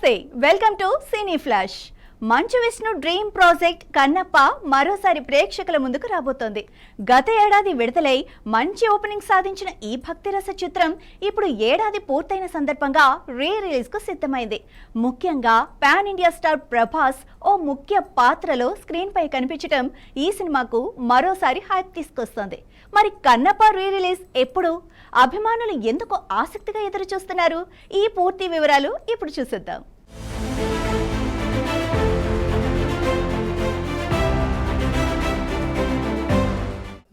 నమస్తే welcome to cine flash. Manchu Vishnu dream project Kannappa మరోసారి ప్రేక్షకుల ముందుకు రాబోతోంది. గత ఏడాది విడుదలై మంచి ఓపెనింగ్ సాధించిన ఈ భక్తిరస చిత్రం ఇప్పుడు ఏడాది పూర్తయిన సందర్భంగా రిలీజ్ కు సిద్ధమైంది. ముఖ్యంగా పాన్ ఇండియా స్టార్ ప్రభాస్ ఓ ముఖ్య పాత్రలో స్క్రీన్ పై కనిపించడం ఈ సినిమాకు మరోసారి హైప్ తీసుకొస్తోంది. మరి కన్నప్ప రిలీజ్ ఎప్పుడు? అభిమానులు ఎందుకు ఆసక్తిగా ఎదురు చూస్తున్నారు? ఈ పూర్తి వివరాలు ఇప్పుడు చూసేద్దాం.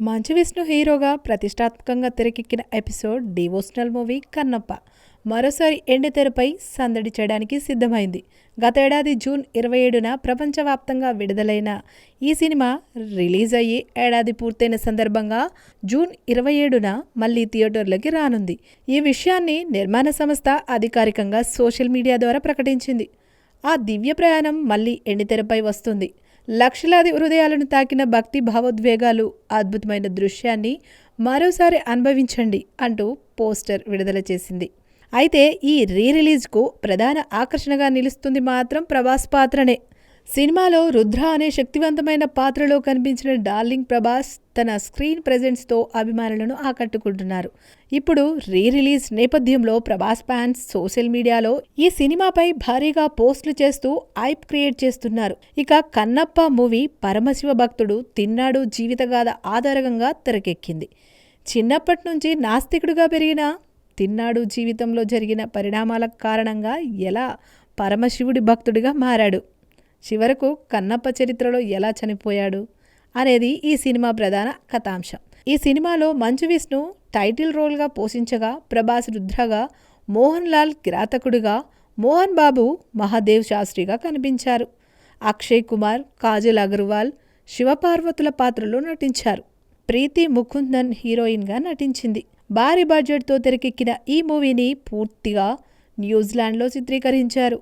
మంచు విష్ణు హీరోగా ప్రతిష్టాత్మకంగా తెరకెక్కిన ఎపిసోడ్ డివోషనల్ మూవీ కన్నప్ప మరోసారి ఎండితెరపై సందడి చేయడానికి సిద్ధమైంది. గత ఏడాది జూన్ 27న ప్రపంచవ్యాప్తంగా విడుదలైన ఈ సినిమా రిలీజ్ అయ్యి ఏడాది పూర్తయిన సందర్భంగా జూన్ 27న మళ్లీ థియేటర్లకి రానుంది. ఈ విషయాన్ని నిర్మాణ సంస్థ అధికారికంగా సోషల్ మీడియా ద్వారా ప్రకటించింది. ఆ దివ్య ప్రయాణం మళ్లీ ఎండితెరపై వస్తుంది. లక్షలాది హృదయాలను తాకిన భక్తి భావోద్వేగాలు, అద్భుతమైన దృశ్యాన్ని మరోసారి అనుభవించండి అంటూ పోస్టర్ విడుదల చేసింది. అయితే ఈ రిలీజ్కు ప్రధాన ఆకర్షణగా నిలుస్తుంది మాత్రం ప్రభాస్ పాత్రనే. సినిమాలో రుద్ర అనే శక్తివంతమైన పాత్రలో కనిపించిన డార్లింగ్ ప్రభాస్ తన స్క్రీన్ ప్రెజెన్స్తో అభిమానులను ఆకట్టుకుంటున్నారు. ఇప్పుడు రిలీజ్ నేపథ్యంలో ప్రభాస్ ఫ్యాన్స్ సోషల్ మీడియాలో ఈ సినిమాపై భారీగా పోస్టులు చేస్తూ హైప్ క్రియేట్ చేస్తున్నారు. ఇక కన్నప్ప మూవీ పరమశివ భక్తుడు తిన్నాడు జీవితగాథ ఆధారంగా తెరకెక్కింది. చిన్నప్పటి నుంచి నాస్తికుడుగా పెరిగిన తిన్నాడు జీవితంలో జరిగిన పరిణామాల కారణంగా ఎలా పరమశివుడి భక్తుడిగా మారాడు, చివరకు కన్నప్ప చరిత్రలో ఎలా చనిపోయాడు అనేది ఈ సినిమా ప్రధాన కథాంశం. ఈ సినిమాలో మంచు విష్ణు టైటిల్ రోల్గా పోషించగా, ప్రభాస్ రుద్రగా, మోహన్ లాల్ కిరాతకుడిగా, మోహన్ బాబు మహాదేవ్ శాస్త్రిగా కనిపించారు. అక్షయ్ కుమార్, కాజల్ అగర్వాల్ శివపార్వతుల పాత్రలో నటించారు. ప్రీతి ముకుందన్ హీరోయిన్గా నటించింది. భారీ బడ్జెట్తో తెరకెక్కిన ఈ మూవీని పూర్తిగా న్యూజిలాండ్లో చిత్రీకరించారు.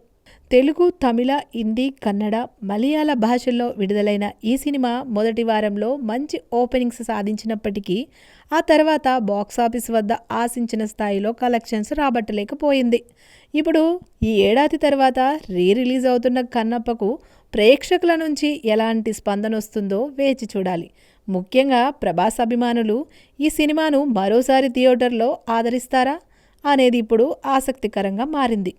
తెలుగు, తమిళ, హిందీ, కన్నడ, మలయాళ భాషల్లో విడుదలైన ఈ సినిమా మొదటి వారంలో మంచి ఓపెనింగ్స్ సాధించినప్పటికీ ఆ తర్వాత బాక్సాఫీస్ వద్ద ఆశించిన స్థాయిలో కలెక్షన్స్ రాబట్టలేకపోయింది. ఇప్పుడు ఈ ఏడాది తర్వాత రిలీజ్ అవుతున్న కన్నప్పకు ప్రేక్షకుల నుంచి ఎలాంటి స్పందన వస్తుందో వేచి చూడాలి. ముఖ్యంగా ప్రభాస్ అభిమానులు ఈ సినిమాను మరోసారి థియేటర్లో ఆదరిస్తారా అనేది ఇప్పుడు ఆసక్తికరంగా మారింది.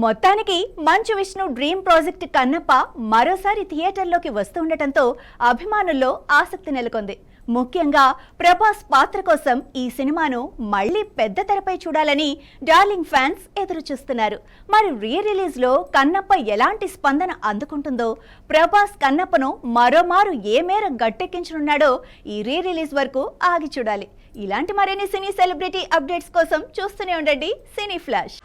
మొత్తానికి మంచు విష్ణు డ్రీమ్ ప్రాజెక్ట్ కన్నప్ప మరోసారి థియేటర్లోకి వస్తుండటంతో అభిమానుల్లో ఆసక్తి నెలకొంది. ముఖ్యంగా ప్రభాస్ పాత్ర కోసం ఈ సినిమాను మళ్లీ పెద్ద తెరపై చూడాలని డార్లింగ్ ఫ్యాన్స్ ఎదురు చూస్తున్నారు. మరి రిలీజ్లో కన్నప్ప ఎలాంటి స్పందన అందుకుంటుందో, ప్రభాస్ కన్నప్పను మరోమారు ఏ మేర గట్టెక్కించనున్నాడో ఈ రిలీజ్ వరకు ఆగి చూడాలి. ఇలాంటి మరిన్ని సినీ సెలబ్రిటీ అప్డేట్స్ కోసం చూస్తూనే ఉండండి సినీ ఫ్లాష్.